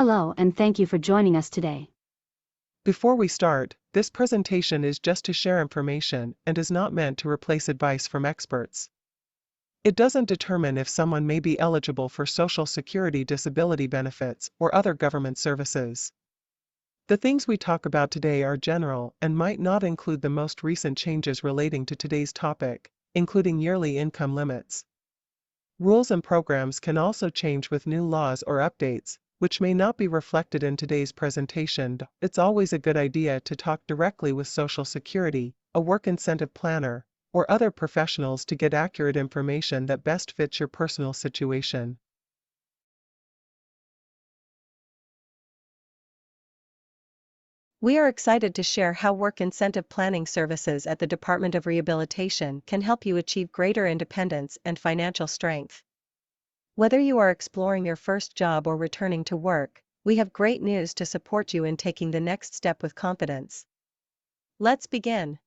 Hello and thank you for joining us today. Before we start, this presentation is just to share information and is not meant to replace advice from experts. It doesn't determine if someone may be eligible for Social Security disability benefits or other government services. The things we talk about today are general and might not include the most recent changes relating to today's topic, including yearly income limits. Rules and programs can also change with new laws or updates, which may not be reflected in today's presentation. It's always a good idea to talk directly with Social Security, a work incentive planner, or other professionals to get accurate information that best fits your personal situation. We are excited to share how work incentive planning services at the Department of Rehabilitation can help you achieve greater independence and financial strength. Whether you are exploring your first job or returning to work, we have great news to support you in taking the next step with confidence. Let's begin.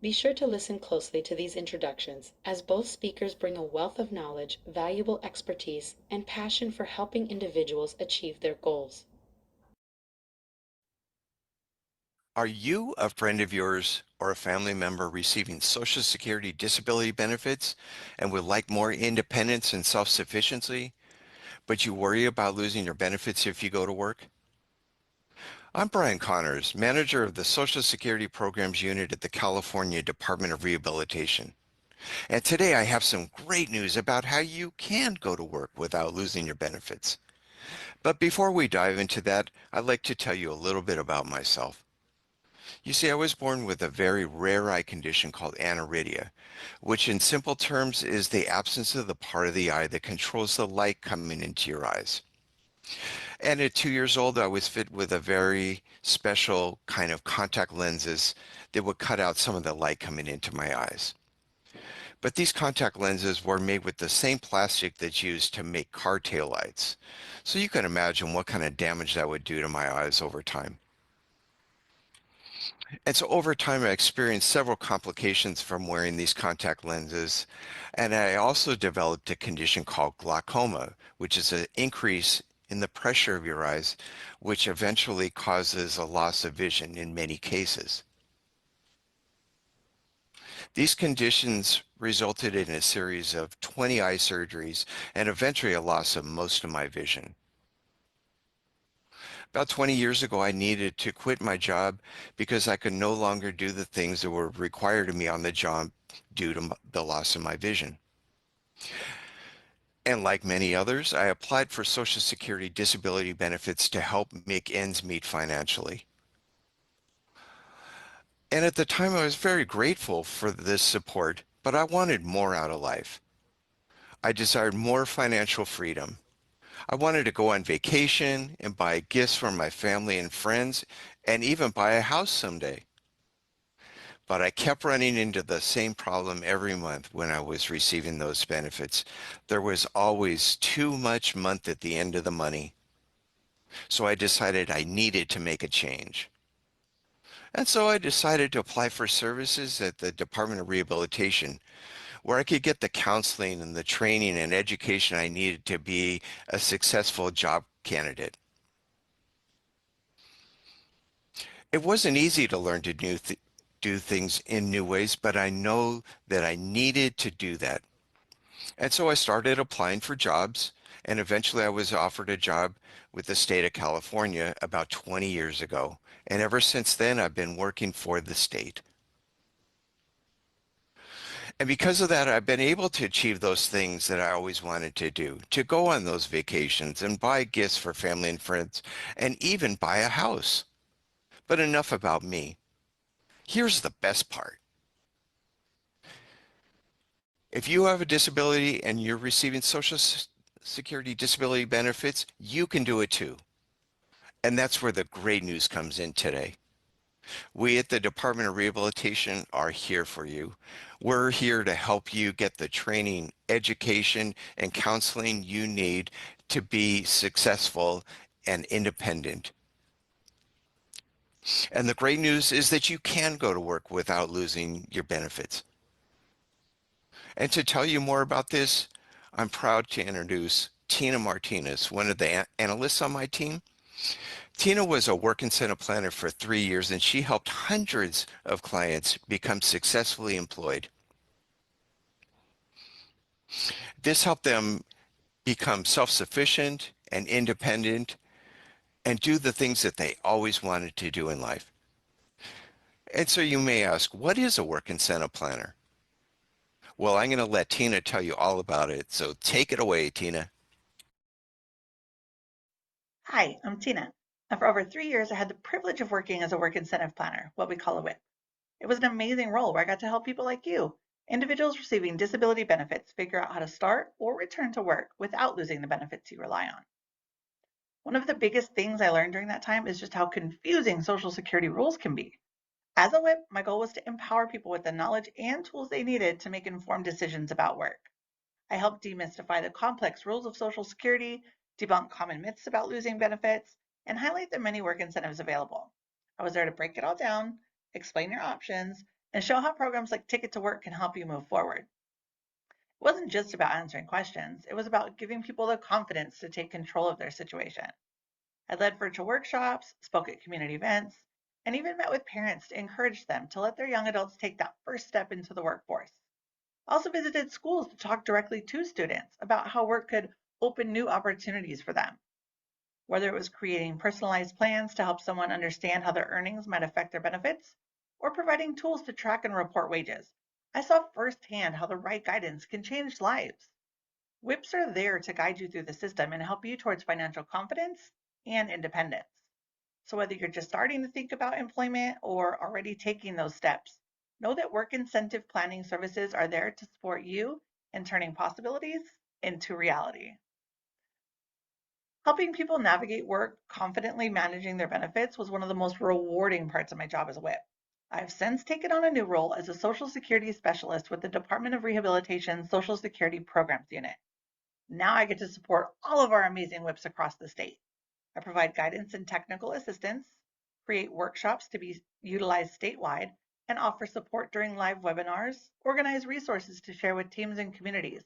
Be sure to listen closely to these introductions, as both speakers bring a wealth of knowledge, valuable expertise, and passion for helping individuals achieve their goals. Are you, a friend of yours, or a family member receiving Social Security disability benefits and would like more independence and self-sufficiency, but you worry about losing your benefits if you go to work? I'm Brian Connors, manager of the Social Security Programs Unit at the California Department of Rehabilitation. And today I have some great news about how you can go to work without losing your benefits. But before we dive into that, I'd like to tell you a little bit about myself. You see, I was born with a very rare eye condition called aniridia, which in simple terms is the absence of the part of the eye that controls the light coming into your eyes. And at 2 years old, I was fit with a very special kind of contact lenses that would cut out some of the light coming into my eyes. But these contact lenses were made with the same plastic that's used to make car taillights. So you can imagine what kind of damage that would do to my eyes over time. And so over time, I experienced several complications from wearing these contact lenses. And I also developed a condition called glaucoma, which is an increase in the pressure of your eyes, which eventually causes a loss of vision in many cases. These conditions resulted in a series of 20 eye surgeries and eventually a loss of most of my vision. About 20 years ago, I needed to quit my job because I could no longer do the things that were required of me on the job due to the loss of my vision. And like many others, I applied for Social Security disability benefits to help make ends meet financially. And at the time, I was very grateful for this support, but I wanted more out of life. I desired more financial freedom. I wanted to go on vacation and buy gifts for my family and friends and even buy a house someday. But I kept running into the same problem every month when I was receiving those benefits. There was always too much month at the end of the money. So I decided I needed to make a change. And so I decided to apply for services at the Department of Rehabilitation, where I could get the counseling and the training and education I needed to be a successful job candidate. It wasn't easy to learn to do things in new ways, but I know that I needed to do that. And so I started applying for jobs, and eventually I was offered a job with the state of California about 20 years ago. And ever since then, I've been working for the state. And because of that, I've been able to achieve those things that I always wanted to do, to go on those vacations and buy gifts for family and friends, and even buy a house. But enough about me. Here's the best part. If you have a disability and you're receiving Social Security disability benefits, you can do it too. And that's where the great news comes in today. We at the Department of Rehabilitation are here for you. We're here to help you get the training, education, and counseling you need to be successful and independent. And the great news is that you can go to work without losing your benefits. And to tell you more about this, I'm proud to introduce Tina Martinez, one of the analysts on my team. Tina was a work incentive planner for 3 years, and she helped hundreds of clients become successfully employed. This helped them become self-sufficient and independent and do the things that they always wanted to do in life. And so you may ask, what is a work incentive planner? Well, I'm going to let Tina tell you all about it. So take it away, Tina. Hi, I'm Tina. And for over 3 years, I had the privilege of working as a work incentive planner, what we call a WIP. It was an amazing role where I got to help people like you, individuals receiving disability benefits, figure out how to start or return to work without losing the benefits you rely on. One of the biggest things I learned during that time is just how confusing Social Security rules can be. As a WIP, my goal was to empower people with the knowledge and tools they needed to make informed decisions about work. I helped demystify the complex rules of Social Security, debunk common myths about losing benefits, and highlight the many work incentives available. I was there to break it all down, explain your options, and show how programs like Ticket to Work can help you move forward. It wasn't just about answering questions, it was about giving people the confidence to take control of their situation. I led virtual workshops, spoke at community events, and even met with parents to encourage them to let their young adults take that first step into the workforce. I also visited schools to talk directly to students about how work could open new opportunities for them. Whether it was creating personalized plans to help someone understand how their earnings might affect their benefits, or providing tools to track and report wages, I saw firsthand how the right guidance can change lives. WIPs are there to guide you through the system and help you towards financial confidence and independence. So whether you're just starting to think about employment or already taking those steps, know that work incentive planning services are there to support you in turning possibilities into reality. Helping people navigate work confidently managing their benefits was one of the most rewarding parts of my job as a WIP. I've since taken on a new role as a Social Security specialist with the Department of Rehabilitation Social Security Programs Unit. Now I get to support all of our amazing WIPs across the state. I provide guidance and technical assistance, create workshops to be utilized statewide, and offer support during live webinars, organize resources to share with teams and communities.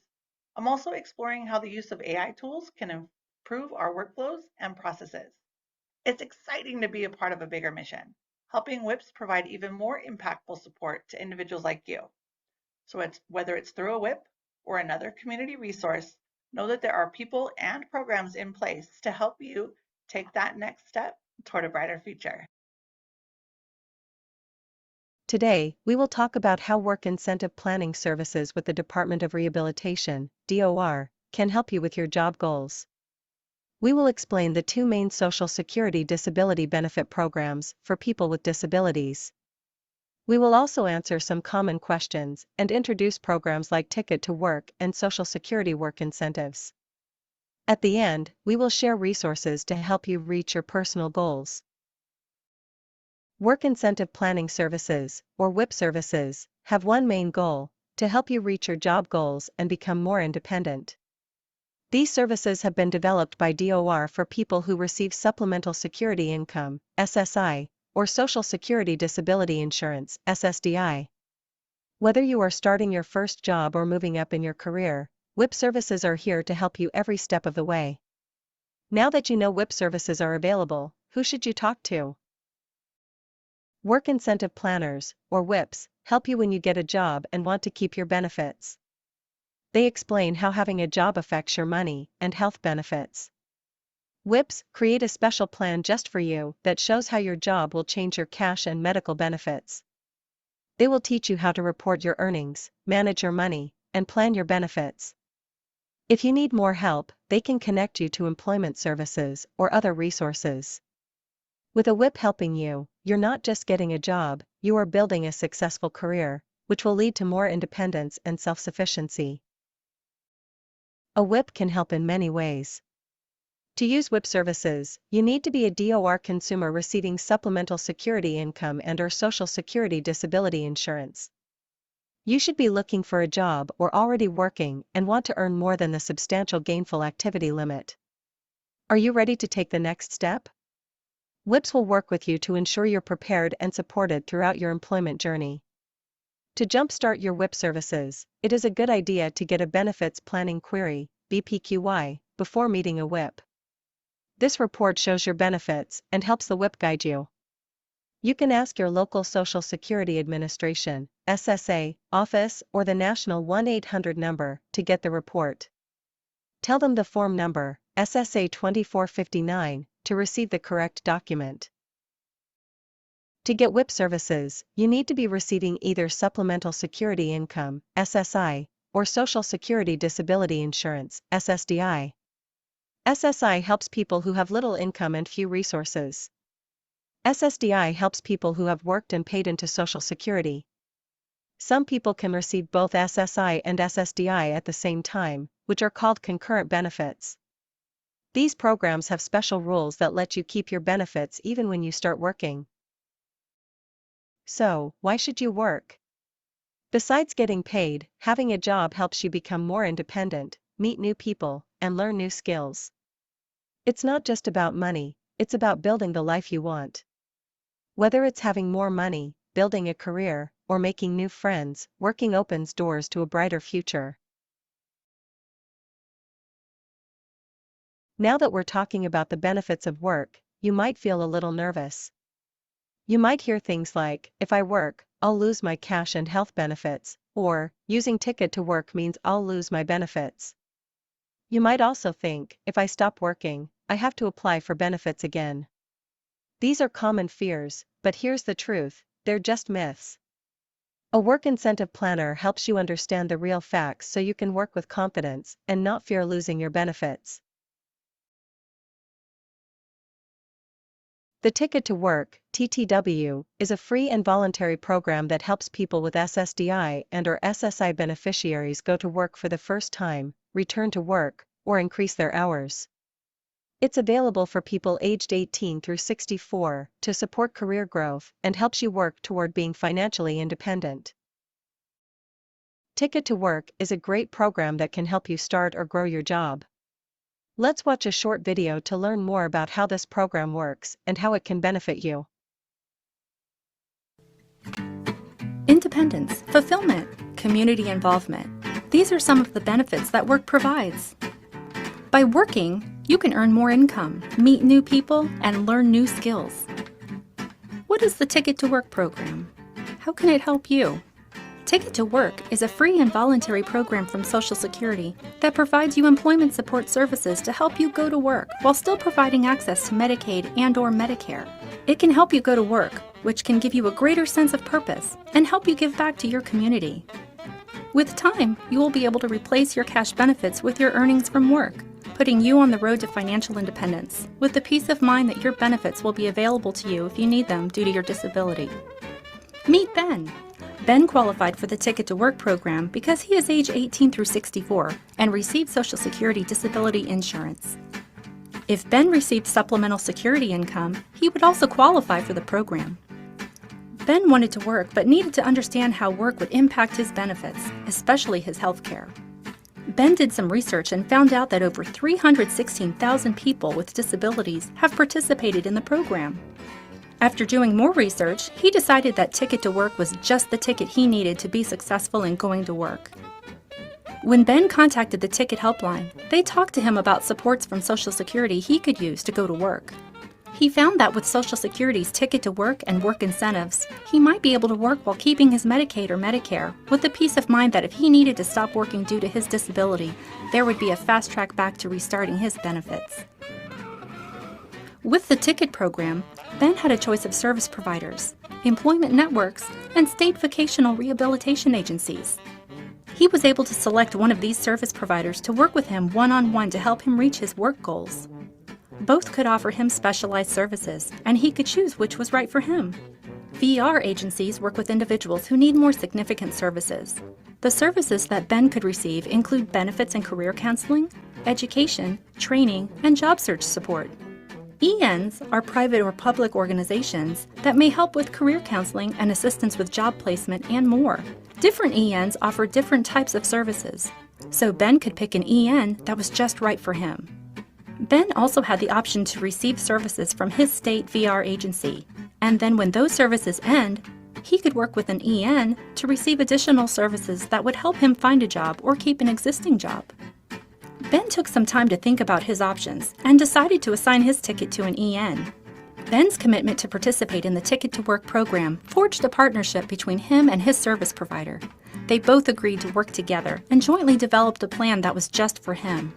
I'm also exploring how the use of AI tools can improve our workflows and processes. It's exciting to be a part of a bigger mission, helping WIPs provide even more impactful support to individuals like you. So whether it's through a WIP or another community resource, know that there are people and programs in place to help you take that next step toward a brighter future. Today, we will talk about how work incentive planning services with the Department of Rehabilitation, DOR, can help you with your job goals. We will explain the two main Social Security disability benefit programs for people with disabilities. We will also answer some common questions and introduce programs like Ticket to Work and Social Security work incentives. At the end, we will share resources to help you reach your personal goals. Work Incentive Planning Services, or WIP services, have one main goal: to help you reach your job goals and become more independent. These services have been developed by DOR for people who receive Supplemental Security Income, SSI, or Social Security Disability Insurance, SSDI. Whether you are starting your first job or moving up in your career, WIP services are here to help you every step of the way. Now that you know WIP services are available, who should you talk to? Work Incentive Planners, or WIPs, help you when you get a job and want to keep your benefits. They explain how having a job affects your money and health benefits. WIPs create a special plan just for you that shows how your job will change your cash and medical benefits. They will teach you how to report your earnings, manage your money, and plan your benefits. If you need more help, they can connect you to employment services or other resources. With a WIP helping you, you're not just getting a job, you are building a successful career, which will lead to more independence and self-sufficiency. A WIP can help in many ways. To use WIP services, you need to be a DOR consumer receiving Supplemental Security Income and/or Social Security Disability Insurance. You should be looking for a job or already working and want to earn more than the substantial gainful activity limit. Are you ready to take the next step? WIPs will work with you to ensure you're prepared and supported throughout your employment journey. To jumpstart your WIP services, it is a good idea to get a Benefits Planning Query, BPQY, before meeting a WIP. This report shows your benefits and helps the WIP guide you. You can ask your local Social Security Administration, SSA, office or the national 1-800 number to get the report. Tell them the form number, SSA 2459, to receive the correct document. To get WIP services, you need to be receiving either Supplemental Security Income, SSI, or Social Security Disability Insurance, SSDI. SSI helps people who have little income and few resources. SSDI helps people who have worked and paid into Social Security. Some people can receive both SSI and SSDI at the same time, which are called concurrent benefits. These programs have special rules that let you keep your benefits even when you start working. So, why should you work? Besides getting paid, having a job helps you become more independent, meet new people, and learn new skills. It's not just about money, it's about building the life you want. Whether it's having more money, building a career, or making new friends, working opens doors to a brighter future. Now that we're talking about the benefits of work, you might feel a little nervous. You might hear things like, if I work, I'll lose my cash and health benefits, or, using Ticket to Work means I'll lose my benefits. You might also think, if I stop working, I have to apply for benefits again. These are common fears, but here's the truth, they're just myths. A work incentive planner helps you understand the real facts so you can work with confidence and not fear losing your benefits. The Ticket to Work, TTW, is a free and voluntary program that helps people with SSDI and/or SSI beneficiaries go to work for the first time, return to work, or increase their hours. It's available for people aged 18 through 64 to support career growth and helps you work toward being financially independent. Ticket to Work is a great program that can help you start or grow your job. Let's watch a short video to learn more about how this program works and how it can benefit you. Independence, fulfillment, community involvement. These are some of the benefits that work provides. By working, you can earn more income, meet new people, and learn new skills. What is the Ticket to Work program? How can it help you? Ticket to Work is a free and voluntary program from Social Security that provides you employment support services to help you go to work while still providing access to Medicaid and/or Medicare. It can help you go to work, which can give you a greater sense of purpose and help you give back to your community. With time, you will be able to replace your cash benefits with your earnings from work, putting you on the road to financial independence, with the peace of mind that your benefits will be available to you if you need them due to your disability. Meet Ben. Ben qualified for the Ticket to Work program because he is age 18 through 64 and received Social Security disability insurance. If Ben received supplemental security income, he would also qualify for the program. Ben wanted to work but needed to understand how work would impact his benefits, especially his health care. Ben did some research and found out that over 316,000 people with disabilities have participated in the program. After doing more research, he decided that Ticket to Work was just the ticket he needed to be successful in going to work. When Ben contacted the Ticket Helpline, they talked to him about supports from Social Security he could use to go to work. He found that with Social Security's Ticket to Work and work incentives, he might be able to work while keeping his Medicaid or Medicare, with the peace of mind that if he needed to stop working due to his disability, there would be a fast track back to restarting his benefits. With the Ticket program, Ben had a choice of service providers, employment networks, and state vocational rehabilitation agencies. He was able to select one of these service providers to work with him one-on-one to help him reach his work goals. Both could offer him specialized services, and he could choose which was right for him. VR agencies work with individuals who need more significant services. The services that Ben could receive include benefits and career counseling, education, training, and job search support. ENs are private or public organizations that may help with career counseling and assistance with job placement and more. Different ENs offer different types of services, so Ben could pick an EN that was just right for him. Ben also had the option to receive services from his state VR agency, and then when those services end, he could work with an EN to receive additional services that would help him find a job or keep an existing job. Ben took some time to think about his options and decided to assign his ticket to an EN. Ben's commitment to participate in the Ticket to Work program forged a partnership between him and his service provider. They both agreed to work together and jointly developed a plan that was just for him.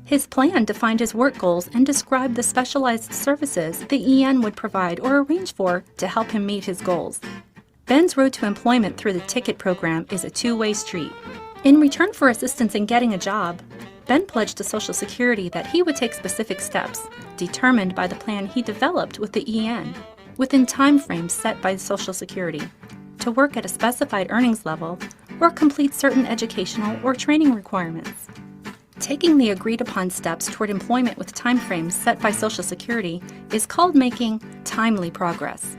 His plan defined his work goals and described the specialized services the EN would provide or arrange for to help him meet his goals. Ben's road to employment through the Ticket program is a two-way street. In return for assistance in getting a job, Ben pledged to Social Security that he would take specific steps, determined by the plan he developed with the EN, within time frames set by Social Security, to work at a specified earnings level or complete certain educational or training requirements. Taking the agreed-upon steps toward employment with timeframes set by Social Security is called making timely progress.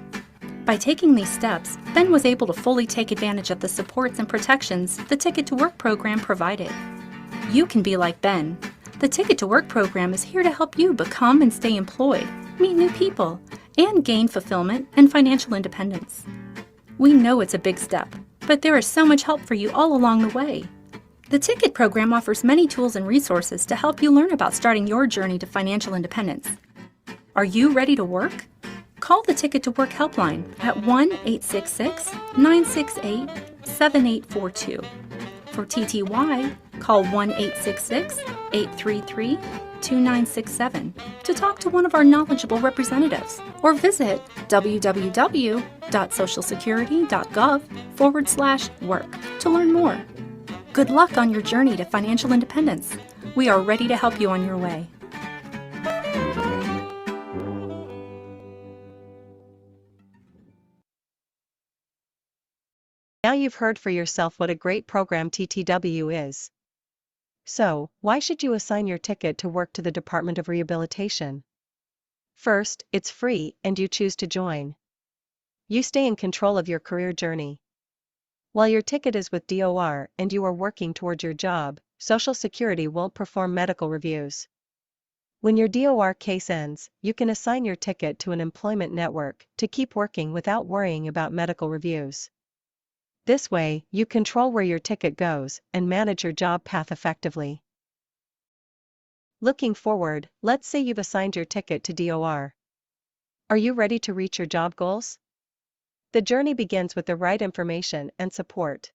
By taking these steps, Ben was able to fully take advantage of the supports and protections the Ticket to Work program provided. You can be like Ben. The Ticket to Work program is here to help you become and stay employed, meet new people, and gain fulfillment and financial independence. We know it's a big step, but there is so much help for you all along the way. The Ticket program offers many tools and resources to help you learn about starting your journey to financial independence. Are you ready to work? Call the Ticket to Work helpline at 1-866-968-7842. For TTY, call 1-866-833-2967 to talk to one of our knowledgeable representatives, or visit www.socialsecurity.gov/work to learn more. Good luck on your journey to financial independence. We are ready to help you on your way. Now you've heard for yourself what a great program TTW is. So, why should you assign your ticket to work to the Department of Rehabilitation? First, it's free and you choose to join. You stay in control of your career journey. While your ticket is with DOR and you are working toward your job, Social Security won't perform medical reviews. When your DOR case ends, you can assign your ticket to an employment network to keep working without worrying about medical reviews. This way, you control where your ticket goes and manage your job path effectively. Looking forward, let's say you've assigned your ticket to DOR. Are you ready to reach your job goals? The journey begins with the right information and support.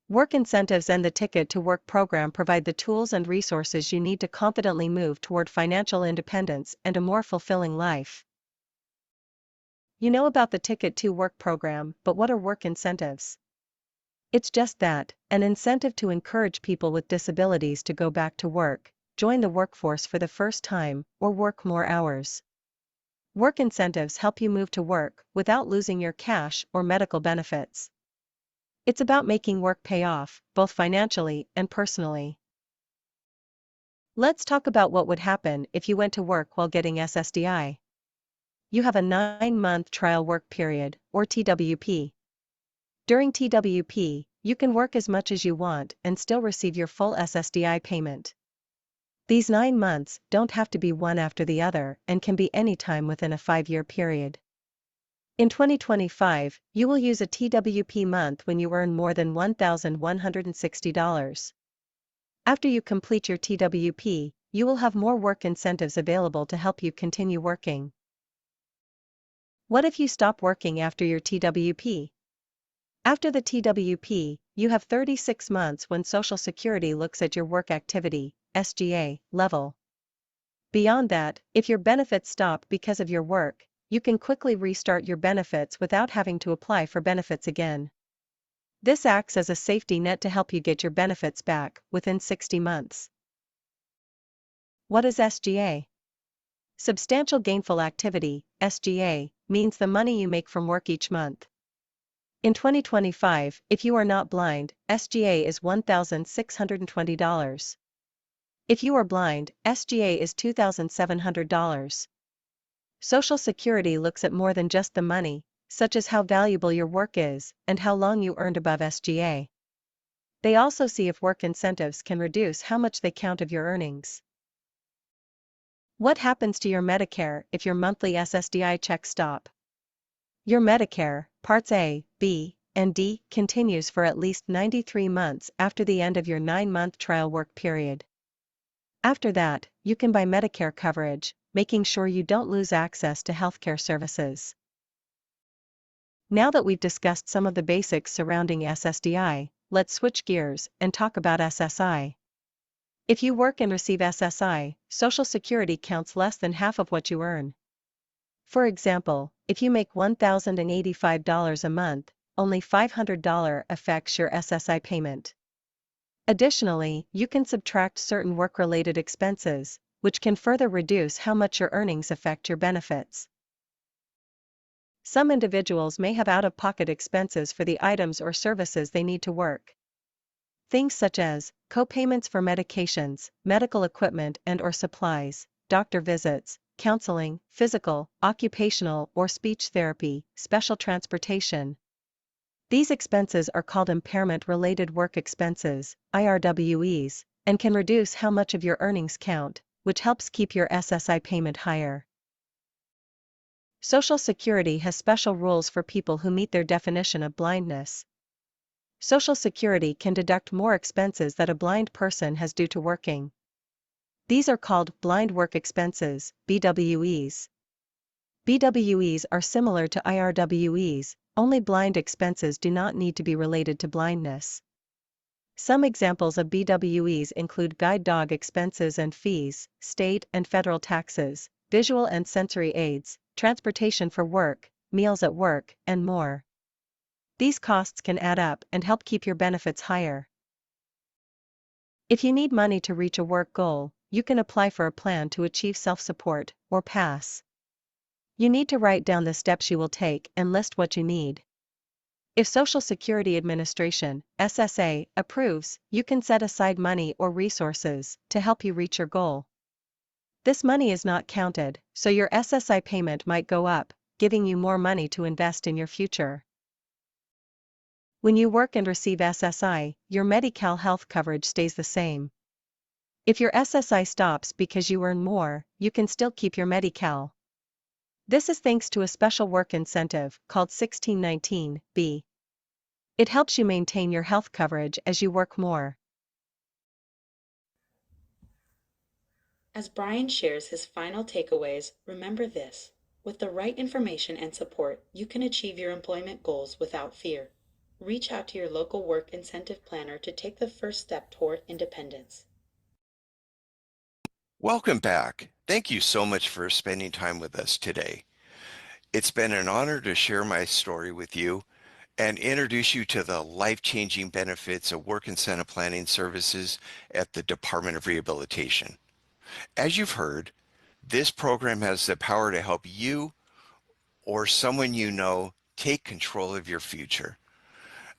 Work incentives and the Ticket to Work program provide the tools and resources you need to confidently move toward financial independence and a more fulfilling life. You know about the Ticket to Work program, but what are work incentives? It's just that, an incentive to encourage people with disabilities to go back to work, join the workforce for the first time, or work more hours. Work incentives help you move to work without losing your cash or medical benefits. It's about making work pay off, both financially and personally. Let's talk about what would happen if you went to work while getting SSDI. You have a 9-month trial work period, or TWP. During TWP, you can work as much as you want and still receive your full SSDI payment. These 9 months don't have to be one after the other and can be any time within a 5-year period. In 2025, you will use a TWP month when you earn more than $1,160. After you complete your TWP, you will have more work incentives available to help you continue working. What if you stop working after your TWP? After the TWP, you have 36 months when Social Security looks at your work activity, SGA, level. Beyond that, if your benefits stop because of your work, you can quickly restart your benefits without having to apply for benefits again. This acts as a safety net to help you get your benefits back within 60 months. What is SGA? Substantial Gainful Activity, SGA, means the money you make from work each month. In 2025, if you are not blind, SGA is $1,620. If you are blind, SGA is $2,700. Social Security looks at more than just the money, such as how valuable your work is and how long you earned above SGA. They also see if work incentives can reduce how much they count of your earnings. What happens to your Medicare if your monthly SSDI checks stop? Your Medicare, Parts A, B, and D, continues for at least 93 months after the end of your 9-month trial work period. After that, you can buy Medicare coverage, making sure you don't lose access to healthcare services. Now that we've discussed some of the basics surrounding SSDI, let's switch gears and talk about SSI. If you work and receive SSI, Social Security counts less than half of what you earn. For example, if you make $1,085 a month, only $500 affects your SSI payment. Additionally, you can subtract certain work-related expenses, which can further reduce how much your earnings affect your benefits. Some individuals may have out-of-pocket expenses for the items or services they need to work. Things such as co-payments for medications, medical equipment and/or supplies, doctor visits, counseling, physical, occupational or speech therapy, special transportation. These expenses are called impairment-related work expenses, IRWEs, and can reduce how much of your earnings count, which helps keep your SSI payment higher. Social Security has special rules for people who meet their definition of blindness. Social Security can deduct more expenses that a blind person has due to working. These are called blind work expenses, BWEs. BWEs are similar to IRWEs, only blind expenses do not need to be related to blindness. Some examples of BWEs include guide dog expenses and fees, state and federal taxes, visual and sensory aids, transportation for work, meals at work, and more. These costs can add up and help keep your benefits higher. If you need money to reach a work goal, you can apply for a plan to achieve self-support, or PASS. You need to write down the steps you will take and list what you need. If Social Security Administration, SSA, approves, you can set aside money or resources to help you reach your goal. This money is not counted, so your SSI payment might go up, giving you more money to invest in your future. When you work and receive SSI, your Medi-Cal health coverage stays the same. If your SSI stops because you earn more, you can still keep your Medi-Cal. This is thanks to a special work incentive called 1619B. It helps you maintain your health coverage as you work more. As Brian shares his final takeaways, remember this: with the right information and support, you can achieve your employment goals without fear. Reach out to your local work incentive planner to take the first step toward independence. Welcome back. Thank you so much for spending time with us today. It's been an honor to share my story with you and introduce you to the life-changing benefits of work incentive planning services at the Department of Rehabilitation. As you've heard, this program has the power to help you or someone you know take control of your future,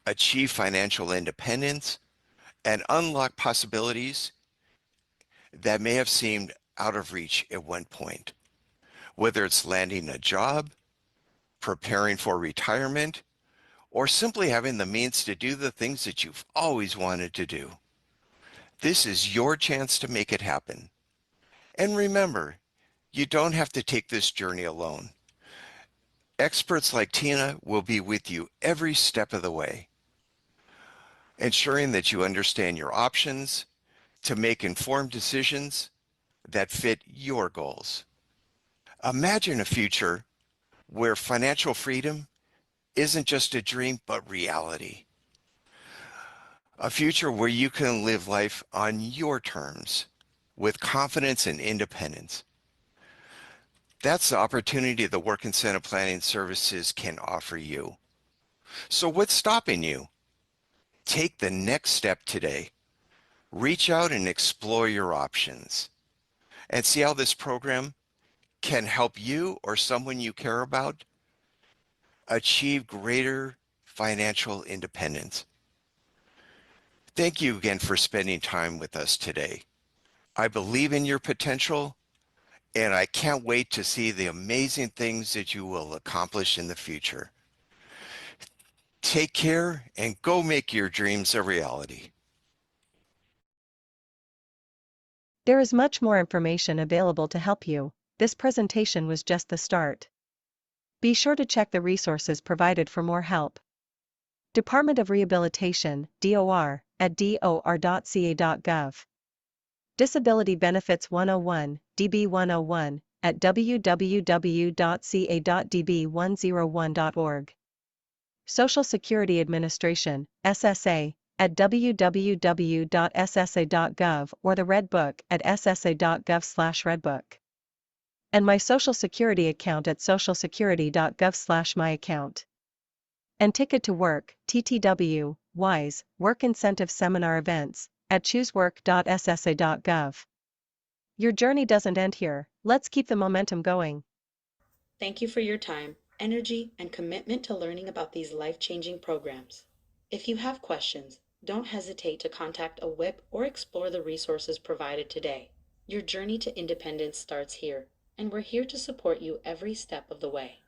achieve financial independence, and unlock possibilities that may have seemed out of reach at one point. Whether it's landing a job, preparing for retirement, or simply having the means to do the things that you've always wanted to do. This is your chance to make it happen. And remember, you don't have to take this journey alone. Experts like Tina will be with you every step of the way, ensuring that you understand your options to make informed decisions that fit your goals. Imagine a future where financial freedom isn't just a dream, but reality. A future where you can live life on your terms with confidence and independence. That's the opportunity the Work Incentive Planning Services can offer you. So what's stopping you? Take the next step today. Reach out and explore your options and see how this program can help you or someone you care about achieve greater financial independence. Thank you again for spending time with us today. I believe in your potential, and I can't wait to see the amazing things that you will accomplish in the future. Take care and go make your dreams a reality. There is much more information available to help you. This presentation was just the start. Be sure to check the resources provided for more help. Department of Rehabilitation, DOR, at dor.ca.gov. Disability Benefits 101, DB 101, at www.ca.db101.org. Social Security Administration, SSA, at www.ssa.gov or the Red Book at ssa.gov/redbook. And my Social Security account at socialsecurity.gov/myaccount. And Ticket to Work, TTW, WISE, Work Incentive Seminar Events, at choosework.ssa.gov. Your journey doesn't end here, let's keep the momentum going. Thank you for your time, energy, and commitment to learning about these life-changing programs. If you have questions, don't hesitate to contact a WIP or explore the resources provided today. Your journey to independence starts here, and we're here to support you every step of the way.